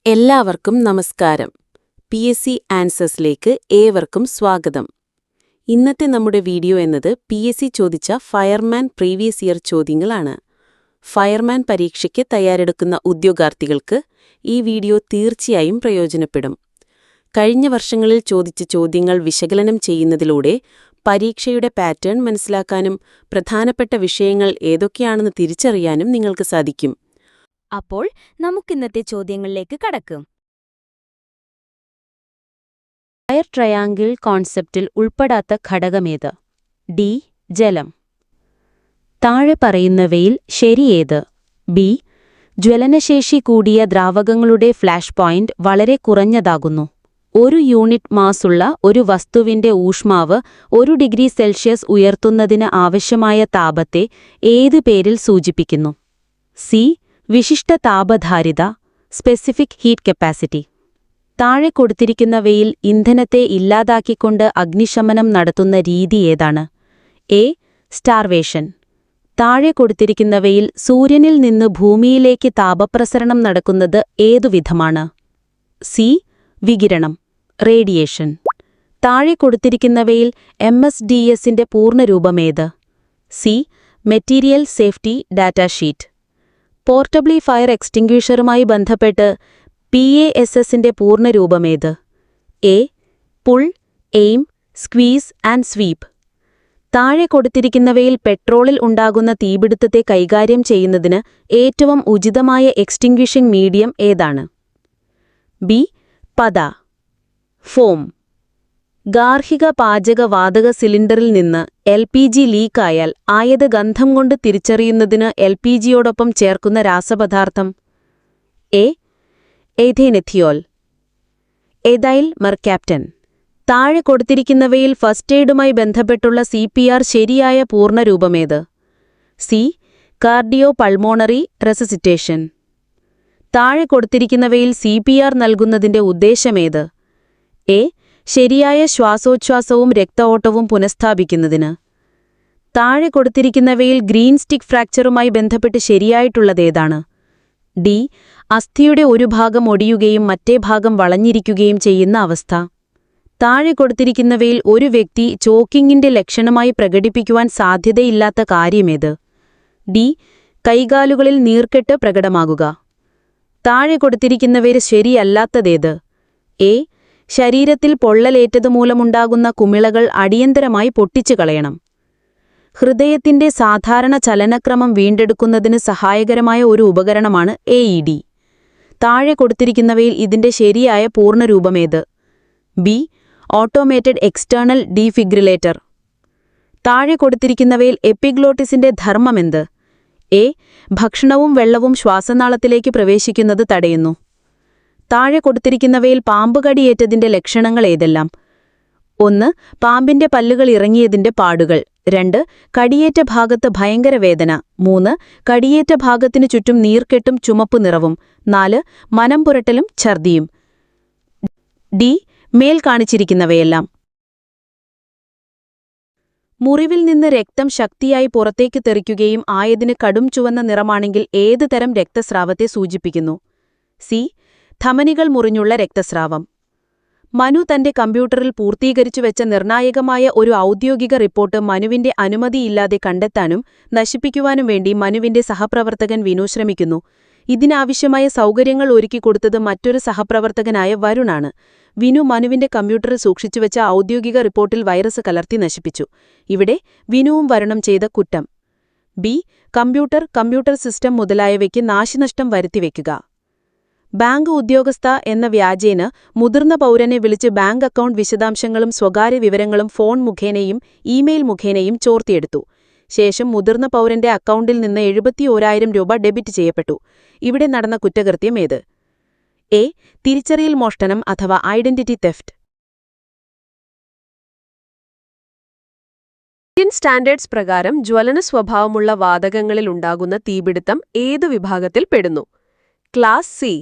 എല്ലാവർക്കും നമസ്കാരം. PSC ആൻസേഴ്സിലേക്ക് ഏവർക്കും സ്വാഗതം. ഇന്നത്തെ നമ്മുടെ വീഡിയോ എന്നത് PSC ചോദിച്ച ഫയർമാൻ പ്രീവിയസ് ഇയർ ചോദ്യങ്ങളാണ്. ഫയർമാൻ പരീക്ഷയ്ക്ക് തയ്യാറെടുക്കുന്ന ഉദ്യോഗാർത്ഥികൾക്ക് ഈ വീഡിയോ തീർച്ചയായും പ്രയോജനപ്പെടും. കഴിഞ്ഞ വർഷങ്ങളിൽ ചോദിച്ച ചോദ്യങ്ങൾ വിശകലനം ചെയ്യുന്നതിലൂടെ പരീക്ഷയുടെ പാറ്റേൺ മനസ്സിലാക്കാനും പ്രധാനപ്പെട്ട വിഷയങ്ങൾ ഏതൊക്കെയാണെന്ന് തിരിച്ചറിയാനും നിങ്ങൾക്ക് സാധിക്കും. അപ്പോൾ നമുക്കിന്നത്തെ ചോദ്യങ്ങളിലേക്ക് കടക്കും. ഫയർ ട്രയാങ്കിൾ കോൺസെപ്റ്റിൽ ഉൾപ്പെടാത്ത ഘടകമേത്? ഡി. ജലം. താഴെ പറയുന്നവയിൽ ശരിയേത്? ബി. ജ്വലനശേഷി കൂടിയ ദ്രാവകങ്ങളുടെ ഫ്ലാഷ് പോയിന്റ് വളരെ കുറഞ്ഞതാകുന്നു. ഒരു യൂണിറ്റ് മാസുള്ള ഒരു വസ്തുവിന്റെ ഊഷ്മാവ് 1 ഡിഗ്രി സെൽഷ്യസ് ഉയർത്തുന്നതിന് ആവശ്യമായ താപത്തെ ഏത് പേരിൽ സൂചിപ്പിക്കുന്നു? സി. വിശിഷ്ട താപധാരിത, സ്പെസിഫിക് ഹീറ്റ് കപ്പാസിറ്റി. താഴെ കൊടുത്തിരിക്കുന്നവയിൽ ഇന്ധനത്തെ ഇല്ലാതാക്കിക്കൊണ്ട് അഗ്നിശമനം നടത്തുന്ന രീതി ഏതാണ്? എ. സ്റ്റാർവേഷൻ. താഴെ കൊടുത്തിരിക്കുന്നവയിൽ സൂര്യനിൽ നിന്ന് ഭൂമിയിലേക്ക് താപപ്രസരണം നടക്കുന്നത് ഏതുവിധമാണ്? സി. വികിരണം, റേഡിയേഷൻ. താഴെ കൊടുത്തിരിക്കുന്നവയിൽ MSDSന്റെ പൂർണ്ണരൂപമേത്? C. Material safety data sheet. പോർട്ടബിളി ഫയർ എക്സ്റ്റിംഗ്വിഷറുമായി ബന്ധപ്പെട്ട് PASSന്റെ പൂർണ്ണരൂപമേത്? A. Pull, aim, squeeze and sweep. താഴെ കൊടുത്തിരിക്കുന്നവയിൽ പെട്രോളിൽ ഉണ്ടാകുന്ന തീപിടുത്തത്തെ കൈകാര്യം ചെയ്യുന്നതിന് ഏറ്റവും ഉചിതമായ എക്സ്റ്റിംഗ്വിഷിംഗ് മീഡിയം ഏതാണ്? ബി. പത, ഫോം. ഗാർഹിക പാചക വാതക സിലിണ്ടറിൽ നിന്ന് LPG ലീക്കായാൽ ആയത് ഗന്ധം കൊണ്ട് തിരിച്ചറിയുന്നതിന് LPGയോടൊപ്പം ചേർക്കുന്ന രാസപദാർത്ഥം? എ. Ethanethiol, ethyl mercaptan. താഴെ കൊടുത്തിരിക്കുന്നവയിൽ ഫസ്റ്റ് എയ്ഡുമായി ബന്ധപ്പെട്ടുള്ള CPR ശരിയായ പൂർണ്ണരൂപമേത്? സി. Cardio pulmonary resuscitation. താഴെ കൊടുത്തിരിക്കുന്നവയിൽ CPR നൽകുന്നതിന്റെ ഉദ്ദേശമേത്? എ. ശരിയായ ശ്വാസോച്ഛ്വാസവും രക്തഓട്ടവും പുനഃസ്ഥാപിക്കുന്നതിന്. താഴെ കൊടുത്തിരിക്കുന്നവയിൽ ഗ്രീൻ സ്റ്റിക്ക് ഫ്രാക്ചറുമായി ബന്ധപ്പെട്ട് ശരിയായിട്ടുള്ളതേതാണ്? ഡി. അസ്ഥിയുടെ ഒരു ഭാഗം ഒടിയുകയും മറ്റേ ഭാഗം വളഞ്ഞിരിക്കുകയും ചെയ്യുന്ന അവസ്ഥ. താഴെ കൊടുത്തിരിക്കുന്നവയിൽ ഒരു വ്യക്തി ചോക്കിങ്ങിന്റെ ലക്ഷണമായി പ്രകടിപ്പിക്കുവാൻ സാധ്യതയില്ലാത്ത കാര്യമേത്? ഡി. കൈകാലുകളിൽ നീർക്കെട്ട് പ്രകടമാകുക. താഴെ കൊടുത്തിരിക്കുന്നവയിൽ ശരിയല്ലാത്തതേത്? എ. ശരീരത്തിൽ പൊള്ളലേറ്റതുമൂലമുണ്ടാകുന്ന കുമിളകൾ അടിയന്തരമായി പൊട്ടിച്ചു കളയണം. ഹൃദയത്തിന്റെ സാധാരണ ചലനക്രമം വീണ്ടെടുക്കുന്നതിന് സഹായകരമായ ഒരു ഉപകരണമാണ് AED. താഴെ കൊടുത്തിരിക്കുന്നവയിൽ ഇതിന്റെ ശരിയായ പൂർണ്ണരൂപമേത്? ബി. Automated external defibrillator. താഴെ കൊടുത്തിരിക്കുന്നവയിൽ എപ്പിഗ്ലോട്ടിസിന്റെ ധർമ്മമെന്ത്? എ. ഭക്ഷണവും വെള്ളവും ശ്വാസനാളത്തിലേക്ക് പ്രവേശിക്കുന്നത് തടയുന്നു. താഴെ കൊടുത്തിരിക്കുന്നവയിൽ പാമ്പ് കടിയേറ്റതിന്റെ ലക്ഷണങ്ങൾ ഏതെല്ലാം? 1. പാമ്പിന്റെ പല്ലുകൾ ഇറങ്ങിയതിന്റെ പാടുകൾ. 2. കടിയേറ്റ ഭാഗത്ത് ഭയങ്കര വേദന. 3. കടിയേറ്റ ഭാഗത്തിനു ചുറ്റും നീർക്കെട്ടും ചുമപ്പു നിറവും. 4. മനം പുരട്ടലും ഛർദിയും. ഡി. മേൽ കാണിച്ചിരിക്കുന്നവയെല്ലാം. മുറിവിൽ നിന്ന് രക്തം ശക്തിയായി പുറത്തേക്ക് തെറിക്കുകയും ആയതിന് കടും ചുവന്ന നിറമാണെങ്കിൽ ഏത് തരം രക്തസ്രാവത്തെ സൂചിപ്പിക്കുന്നു? സി. ധമനികൾ മുറിഞ്ഞുള്ള രക്തസ്രാവം. മനു തന്റെ കമ്പ്യൂട്ടറിൽ പൂർത്തീകരിച്ചുവെച്ച നിർണായകമായ ഒരു ഔദ്യോഗിക റിപ്പോർട്ട് മനുവിന്റെ അനുമതിയില്ലാതെ കണ്ടെത്താനും നശിപ്പിക്കുവാനും വേണ്ടി മനുവിന്റെ സഹപ്രവർത്തകൻ വിനു ശ്രമിക്കുന്നു. ഇതിനാവശ്യമായ സൗകര്യങ്ങൾ ഒരുക്കിക്കൊടുത്തത് മറ്റൊരു സഹപ്രവർത്തകനായ വരുണാണ്. വിനു മനുവിന്റെ കമ്പ്യൂട്ടറിൽ സൂക്ഷിച്ചുവെച്ച ഔദ്യോഗിക റിപ്പോർട്ടിൽ വൈറസ് കലർത്തി നശിപ്പിച്ചു. ഇവിടെ വിനുവും വരുണും ചെയ്ത കുറ്റം. ബി. കമ്പ്യൂട്ടർ സിസ്റ്റം മുതലായവയ്ക്ക് നാശനഷ്ടം വരുത്തിവെക്കുക. ബാങ്ക് ഉദ്യോഗസ്ഥ എന്ന വ്യാജേന മുതിർന്ന പൗരനെ വിളിച്ച് ബാങ്ക് അക്കൗണ്ട് വിശദാംശങ്ങളും സ്വകാര്യ വിവരങ്ങളും ഫോൺ മുഖേനയും ഇമെയിൽ മുഖേനയും ചോർത്തിയെടുത്തു. ശേഷം മുതിർന്ന പൗരന്റെ അക്കൗണ്ടിൽ നിന്ന് 71,000 രൂപ ഡെബിറ്റ് ചെയ്യപ്പെട്ടു. ഇവിടെ നടന്ന കുറ്റകൃത്യം ഏത്? എ. തിരിച്ചറിയൽ മോഷണം അഥവാ ഐഡന്റിറ്റി തെഫ്റ്റ്. ഇന്ത്യൻ സ്റ്റാൻഡേർഡ്സ് പ്രകാരം ജ്വലന സ്വഭാവമുള്ള വാതകങ്ങളിൽ ഉണ്ടാകുന്ന തീപിടുത്തം ഏതു വിഭാഗത്തിൽ പെടുന്നു? Class C.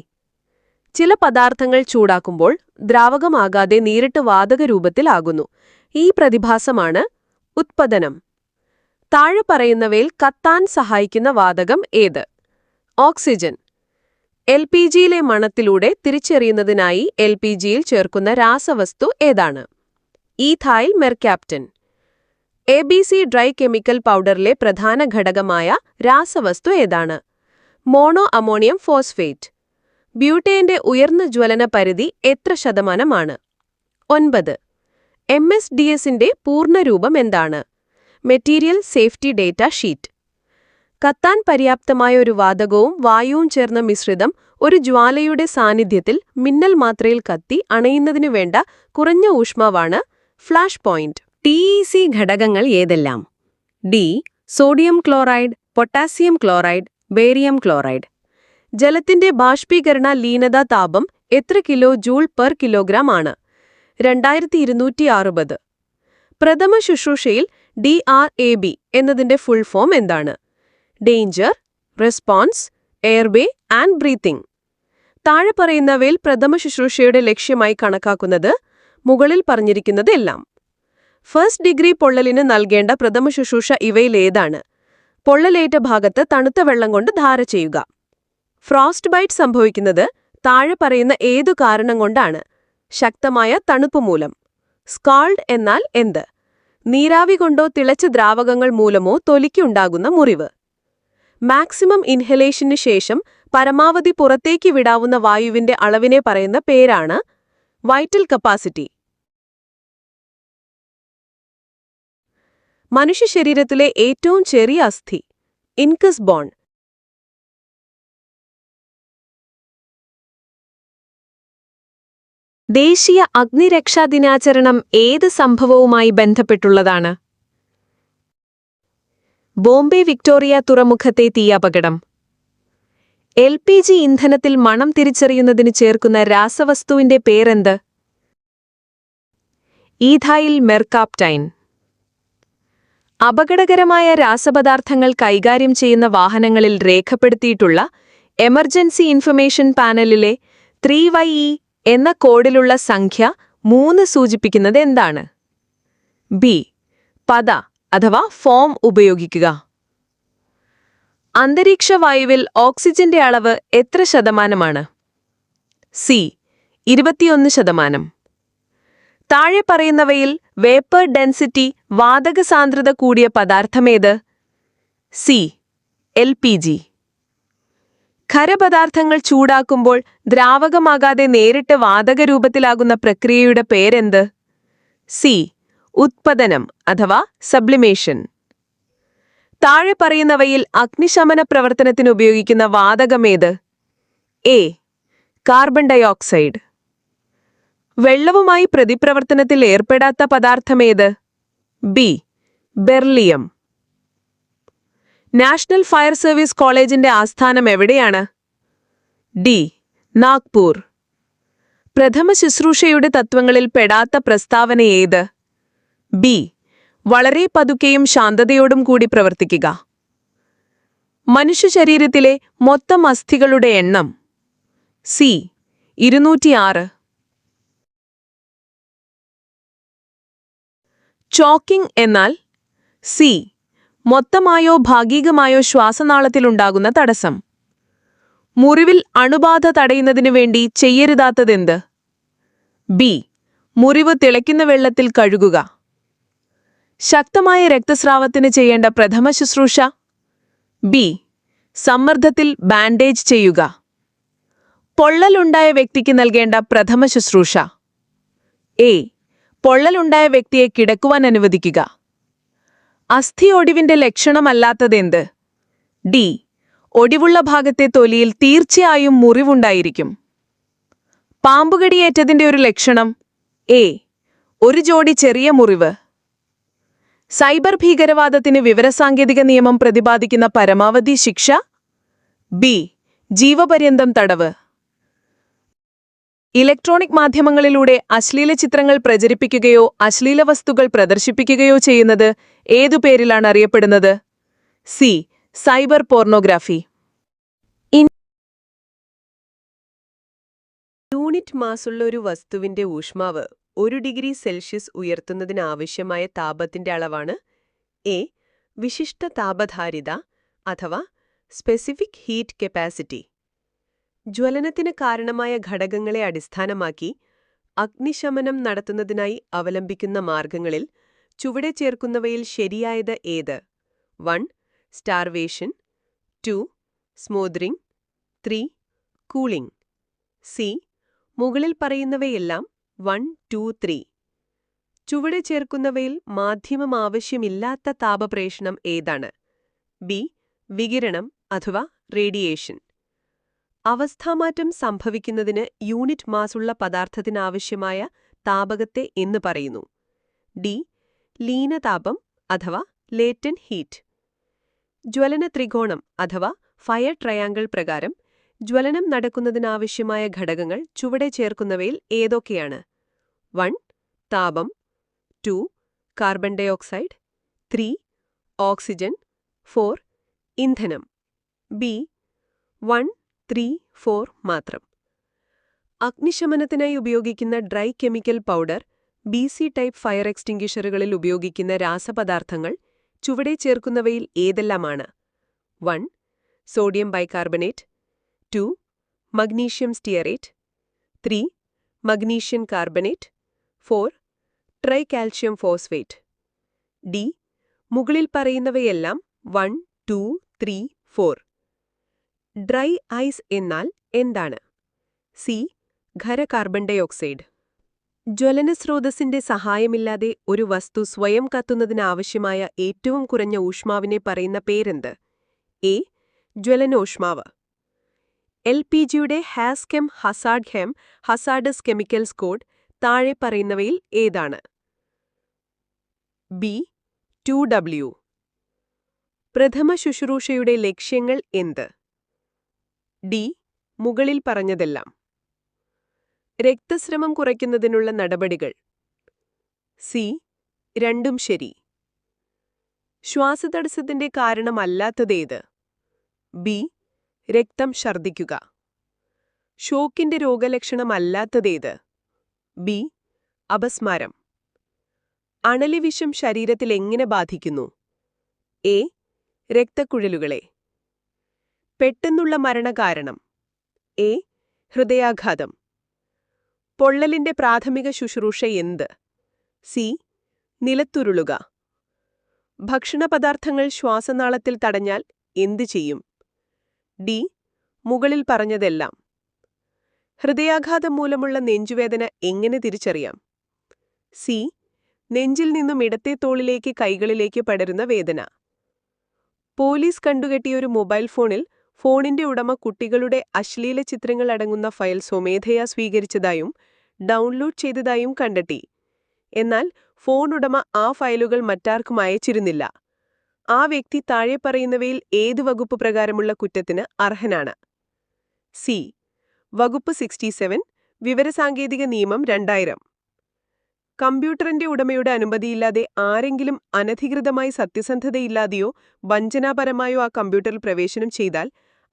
ചില പദാർത്ഥങ്ങൾ ചൂടാക്കുമ്പോൾ ദ്രാവകമാകാതെ നേരിട്ട് വാതകരൂപത്തിലാകുന്നു. ഈ പ്രതിഭാസമാണ് ഉത്പതനം. താഴെ പറയുന്നവയിൽ കത്താൻ സഹായിക്കുന്ന വാതകം ഏത്? ഓക്സിജൻ. LPGയിലെ മണത്തിലൂടെ തിരിച്ചറിയുന്നതിനായി LPGയിൽ ചേർക്കുന്ന രാസവസ്തു ഏതാണ്? Ethyl mercaptan. ABC dry chemical പൗഡറിലെ പ്രധാന ഘടകമായ രാസവസ്തു ഏതാണ്? Mono ammonium phosphate. ബ്യൂട്ടേന്റെ ഉയർന്ന ജ്വലന പരിധി എത്ര ശതമാനമാണ്? 9. MSDSന്റെ പൂർണ്ണരൂപം എന്താണ്? Material safety data sheet. കത്താൻ പര്യാപ്തമായ ഒരു വാതകവും വായുവും ചേർന്ന മിശ്രിതം ഒരു ജ്വാലയുടെ സാന്നിധ്യത്തിൽ മിന്നൽ മാത്രയിൽ കത്തി അണയുന്നതിനു വേണ്ട കുറഞ്ഞ ഊഷ്മാവാണ് ഫ്ലാഷ് പോയിന്റ്. TEC ഘടകങ്ങൾ ഏതെല്ലാം? D. Sodium chloride, potassium chloride, barium chloride. ജലത്തിന്റെ ബാഷ്പീകരണ ലീനത താപം എത്ര കിലോ ജൂൾ പെർ കിലോഗ്രാം ആണ്? 2260. പ്രഥമ ശുശ്രൂഷയിൽ DRAB എന്നതിന്റെ ഫുൾ ഫോം എന്താണ്? Danger, response, airway and breathing. താഴെ പറയുന്നവയിൽ പ്രഥമ ശുശ്രൂഷയുടെ ലക്ഷ്യമായി കണക്കാക്കുന്നത് മുകളിൽ പറഞ്ഞിരിക്കുന്നത് എല്ലാം. ഫസ്റ്റ് ഡിഗ്രി പൊള്ളലിന് നൽകേണ്ട പ്രഥമ ശുശ്രൂഷ ഇവയിലേതാണ്? പൊള്ളലേറ്റ ഭാഗത്ത് തണുത്ത വെള്ളം കൊണ്ട് ധാര ചെയ്യുക. ഫ്രോസ്റ്റ് ബൈറ്റ് സംഭവിക്കുന്നത് താഴെ പറയുന്ന ഏതു കാരണം കൊണ്ടാണ്? ശക്തമായ തണുപ്പ് മൂലം. സ്കാൾഡ് എന്നാൽ എന്ത്? നീരാവി കൊണ്ടോ തിളച്ച ദ്രാവകങ്ങൾ മൂലമോ തൊലിക്കുണ്ടാകുന്ന മുറിവ്. മാക്സിമം ഇൻഹലേഷന് ശേഷം പരമാവധി പുറത്തേക്ക് വിടാവുന്ന വായുവിന്റെ അളവിനെ പറയുന്ന പേരാണ് വൈറ്റൽ കപ്പാസിറ്റി. മനുഷ്യ ശരീരത്തിലെ ഏറ്റവും ചെറിയ അസ്ഥി? Incus bone. ദേശീയ അഗ്നിരക്ഷാ ദിനാചരണം ഏത് സംഭവവുമായി ബന്ധപ്പെട്ടുള്ളതാണ്? ബോംബെ വിക്ടോറിയ തുറമുഖത്തെ തീയപകടം. LPG ഇന്ധനത്തിൽ മണം തിരിച്ചറിയുന്നതിന് ചേർക്കുന്ന രാസവസ്തുവിന്റെ പേരെന്ത്? Ethyl mercaptan. അപകടകരമായ രാസപദാർത്ഥങ്ങൾ കൈകാര്യം ചെയ്യുന്ന വാഹനങ്ങളിൽ രേഖപ്പെടുത്തിയിട്ടുള്ള എമർജൻസി ഇൻഫർമേഷൻ പാനലിലെ 3YE എന്ന കോഡിലുള്ള സംഖ്യ 3 സൂചിപ്പിക്കുന്നത് എന്താണ്? ബി. പദ അഥവാ ഫോം ഉപയോഗിക്കുക. അന്തരീക്ഷവായുവിൽ ഓക്സിജന്റെ അളവ് എത്ര ശതമാനമാണ്? സി. 21%. താഴെ പറയുന്നവയിൽ വേപ്പർ ഡെൻസിറ്റി വാതക സാന്ദ്രത കൂടിയ പദാർത്ഥമേത്? സി. LPG. ഖരപദാർത്ഥങ്ങൾ ചൂടാക്കുമ്പോൾ ദ്രാവകമാകാതെ നേരിട്ട് വാതകരൂപത്തിലാകുന്ന പ്രക്രിയയുടെ പേരെന്ത്? സി. ഉത്പതനം അഥവാ സബ്ലിമേഷൻ. താഴെ പറയുന്നവയിൽ അഗ്നിശമന പ്രവർത്തനത്തിന് ഉപയോഗിക്കുന്ന വാതകമേത്? എ. Carbon dioxide. വെള്ളവുമായി പ്രതിപ്രവർത്തനത്തിൽ ഏർപ്പെടാത്ത പദാർത്ഥമേത്? B. Beryllium. National fire service കോളേജിന്റെ ആസ്ഥാനം എവിടെയാണ്? ഡി. നാഗ്പൂർ. പ്രഥമ ശുശ്രൂഷയുടെ തത്വങ്ങളിൽ പെടാത്ത പ്രസ്താവന ഏത്? ബി. വളരെ പതുക്കെയും ശാന്തതയോടും കൂടി പ്രവർത്തിക്കുക. മനുഷ്യ ശരീരത്തിലെ മൊത്തം അസ്ഥികളുടെ എണ്ണം? സി. 206. ചോക്കിംഗ് എന്നാൽ? സി. മൊത്തമായോ ഭാഗികമായോ ശ്വാസനാളത്തിലുണ്ടാകുന്ന തടസ്സം. മുറിവിൽ അണുബാധ തടയുന്നതിനു വേണ്ടി ചെയ്യരുതാത്തതെന്ത്? ബി. മുറിവ് തിളയ്ക്കുന്ന വെള്ളത്തിൽ കഴുകുക. ശക്തമായ രക്തസ്രാവത്തിന് ചെയ്യേണ്ട പ്രഥമ ശുശ്രൂഷ? ബി. സമ്മർദ്ദത്തിൽ ബാൻഡേജ് ചെയ്യുക. പൊള്ളലുണ്ടായ വ്യക്തിക്ക് നൽകേണ്ട പ്രഥമ ശുശ്രൂഷ? എ. പൊള്ളലുണ്ടായ വ്യക്തിയെ കിടക്കുവാൻ അനുവദിക്കുക. അസ്ഥി ഒടിവിന്റെ ലക്ഷണമല്ലാത്തതെന്ത്? ഡി. ഒടിവുള്ള ഭാഗത്തെ തൊലിയിൽ തീർച്ചയായും മുറിവുണ്ടായിരിക്കും. പാമ്പുകടിയേറ്റതിന്റെ ഒരു ലക്ഷണം? എ. ഒരു ജോഡി ചെറിയ മുറിവ്. സൈബർ ഭീകരവാദത്തിന് വിവരസാങ്കേതിക നിയമം പ്രതിപാദിക്കുന്ന പരമാവധി ശിക്ഷ? ബി. ജീവപര്യന്തം തടവ്. ഇലക്ട്രോണിക് മാധ്യമങ്ങളിലൂടെ അശ്ലീല ചിത്രങ്ങൾ പ്രചരിപ്പിക്കുകയോ അശ്ലീല വസ്തുക്കൾ പ്രദർശിപ്പിക്കുകയോ ചെയ്യുന്നത് ഏതു പേരിലാണ് അറിയപ്പെടുന്നത്? സി. Cyber pornography. യൂണിറ്റ് മാസുള്ള ഒരു വസ്തുവിന്റെ ഊഷ്മാവ് 1 ഡിഗ്രി സെൽഷ്യസ് ഉയർത്തുന്നതിനാവശ്യമായ താപത്തിന്റെ അളവാണ്? എ. വിശിഷ്ട താപധാരിത അഥവാ സ്പെസിഫിക് ഹീറ്റ് കപ്പാസിറ്റി. ജ്വലനത്തിന് കാരണമായ ഘടകങ്ങളെ അടിസ്ഥാനമാക്കി അഗ്നിശമനം നടത്തുന്നതിനായി അവലംബിക്കുന്ന മാർഗങ്ങളിൽ ചുവടെ ചേർക്കുന്നവയിൽ ശരിയായത് ഏത്? 1. സ്റ്റാർവേഷൻ 2. സ്മോദറിംഗ് 3. Cooling C. മുകളിൽ പറയുന്നവയെല്ലാം 1, 2, 3. ചുവടെ ചേർക്കുന്നവയിൽ മാധ്യമം ആവശ്യമില്ലാത്ത താപപ്രേഷണം ഏതാണ്? ബി. വികിരണം അഥവാ റേഡിയേഷൻ. അവസ്ഥാമാറ്റം സംഭവിക്കുന്നതിന് യൂണിറ്റ് മാസുള്ള പദാർത്ഥത്തിനാവശ്യമായ താപകത്തെ എന്ന് പറയുന്നു. ഡി. ലീനതാപം അഥവാ ലേറ്റന്റ് ഹീറ്റ്. ജ്വലന ത്രികോണം അഥവാ ഫയർ ട്രയാങ്കിൾ പ്രകാരം ജ്വലനം നടക്കുന്നതിനാവശ്യമായ ഘടകങ്ങൾ ചുവടെ ചേർക്കുന്നവയിൽ ഏതൊക്കെയാണ്? 1. താപം 2. Carbon dioxide 3. ഓക്സിജൻ 4. ഇന്ധനം. ബി. 1, 3, 4 മാത്രം. അഗ്നിശമനത്തിനായി ഉപയോഗിക്കുന്ന dry chemical powder, BC type fire എക്സ്റ്റിംഗ്വിഷറുകളിൽ ഉപയോഗിക്കുന്ന രാസപദാർത്ഥങ്ങൾ ചുവടെ ചേർക്കുന്നവയിൽ ഏതെല്ലാമാണ്? 1. Sodium bicarbonate 2. Magnesium stearate 3. Magnesium carbonate 4. Tricalcium phosphate. D. മുകളിൽ പറയുന്നവയെല്ലാം 1, 2, 3, 4. ഡ്രൈ ഐസ് എന്നാൽ എന്താണ്? സി. ഖര കാർബൺ ഡയോക്സൈഡ്. ജ്വലനസ്രോതസ്സിന്റെ സഹായമില്ലാതെ ഒരു വസ്തു സ്വയം കത്തുന്നതിനാവശ്യമായ ഏറ്റവും കുറഞ്ഞ ഊഷ്മാവിനെ പറയുന്ന പേരെന്ത്? എ. ജ്വലനോഷ്മാവ്. LPGയുടെ ഹാസ്കെം ഹസാർഡ്ഹെം ഹസാർഡസ് കെമിക്കൽസ് കോഡ് താഴെ പറയുന്നവയിൽ ഏതാണ്? ബി. 2W. പ്രഥമ ശുശ്രൂഷയുടെ ലക്ഷ്യങ്ങൾ എന്ത്? ഡി. മുകളിൽ പറഞ്ഞതെല്ലാം. രക്തസ്രവം കുറയ്ക്കുന്നതിനുള്ള നടപടികൾ. സി. രണ്ടും ശരി. ശ്വാസതടസ്സത്തിന്റെ കാരണമല്ലാത്തതേത്? ബി. രക്തം ഛർദ്ദിക്കുക. ഷോക്കിന്റെ രോഗലക്ഷണമല്ലാത്തതേത്? ബി. അപസ്മാരം. അണലിവിഷം ശരീരത്തിൽ എങ്ങനെ ബാധിക്കുന്നു? എ. രക്തക്കുഴലുകളെ. പെട്ടെന്നുള്ള മരണകാരണം. എ. ഹൃദയാഘാതം. പൊള്ളലിന്റെ പ്രാഥമിക ശുശ്രൂഷ എന്ത്? സി. നിലത്തുരുളുക. ഭക്ഷണപദാർത്ഥങ്ങൾ ശ്വാസനാളത്തിൽ തടഞ്ഞാൽ എന്തു ചെയ്യും? ഡി. മുകളിൽ പറഞ്ഞതെല്ലാം. ഹൃദയാഘാതം മൂലമുള്ള നെഞ്ചുവേദന എങ്ങനെ തിരിച്ചറിയാം? സി. നെഞ്ചിൽ നിന്നും ഇടത്തെ തോളിലേക്ക് കൈകളിലേക്ക് പടരുന്ന വേദന. പോലീസ് കണ്ടുകെട്ടിയൊരു മൊബൈൽ ഫോണിൽ ഫോണിന്റെ ഉടമ കുട്ടികളുടെ അശ്ലീല ചിത്രങ്ങൾ അടങ്ങുന്ന ഫയൽ സ്വമേധയാ സ്വീകരിച്ചതായും ഡൗൺലോഡ് ചെയ്തതായും കണ്ടെത്തി. എന്നാൽ ഫോൺ ഉടമ ആ ഫയലുകൾ മറ്റാർക്കും അയച്ചിരുന്നില്ല. ആ വ്യക്തി താഴെ പറയുന്നവയിൽ ഏത് വകുപ്പ് പ്രകാരമുള്ള കുറ്റത്തിന് അർഹനാണ്? സി. വകുപ്പ് 67 വിവരസാങ്കേതിക നിയമം 2000. കമ്പ്യൂട്ടറിന്റെ ഉടമയുടെ അനുമതിയില്ലാതെ ആരെങ്കിലും അനധികൃതമായി സത്യസന്ധതയില്ലാതെയോ വഞ്ചനാപരമായോ ആ കമ്പ്യൂട്ടറിൽ പ്രവേശനം ചെയ്താൽ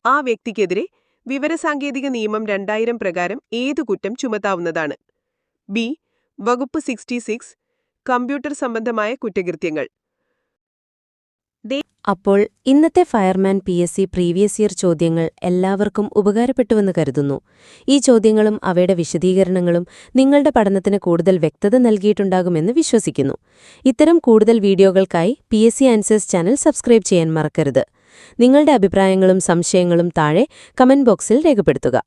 ആ വ്യക്തിക്കെതിരെ വിവരസാങ്കേതിക നിയമം 2000 പ്രകാരം ഏതു കുറ്റം ചുമത്താവുന്നതാണ്? ബി. വകുപ്പ് 66 കമ്പ്യൂട്ടർ സംബന്ധമായ കുറ്റകൃത്യങ്ങൾ. അപ്പോൾ ഇന്നത്തെ ഫയർമാൻ PSC പ്രീവിയസ് ഇയർ ചോദ്യങ്ങൾ എല്ലാവർക്കും ഉപകാരപ്പെട്ടുവെന്ന് കരുതുന്നു. ഈ ചോദ്യങ്ങളും അവയുടെ വിശദീകരണങ്ങളും നിങ്ങളുടെ പഠനത്തിന് കൂടുതൽ വ്യക്തത നൽകിയിട്ടുണ്ടാകുമെന്ന് വിശ്വസിക്കുന്നു. ഇത്തരം കൂടുതൽ വീഡിയോകൾക്കായി PSC ആൻസേഴ്സ് ചാനൽ സബ്സ്ക്രൈബ് ചെയ്യാൻ മറക്കരുത്. നിങ്ങളുടെ അഭിപ്രായങ്ങളും സംശയങ്ങളും താഴെ കമന്റ് ബോക്സിൽ രേഖപ്പെടുത്തുക.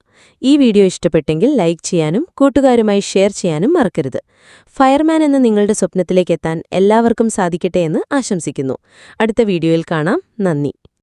ഈ വീഡിയോ ഇഷ്ടപ്പെട്ടെങ്കിൽ ലൈക്ക് ചെയ്യാനും കൂട്ടുകാരുമായി ഷെയർ ചെയ്യാനും മറക്കരുത്. ഫയർമാൻ എന്ന നിങ്ങളുടെ സ്വപ്നത്തിലേക്ക് എത്താൻ എല്ലാവർക്കും സാധിക്കട്ടെ എന്ന് ആശംസിക്കുന്നു. അടുത്ത വീഡിയോയിൽ കാണാം. നന്ദി.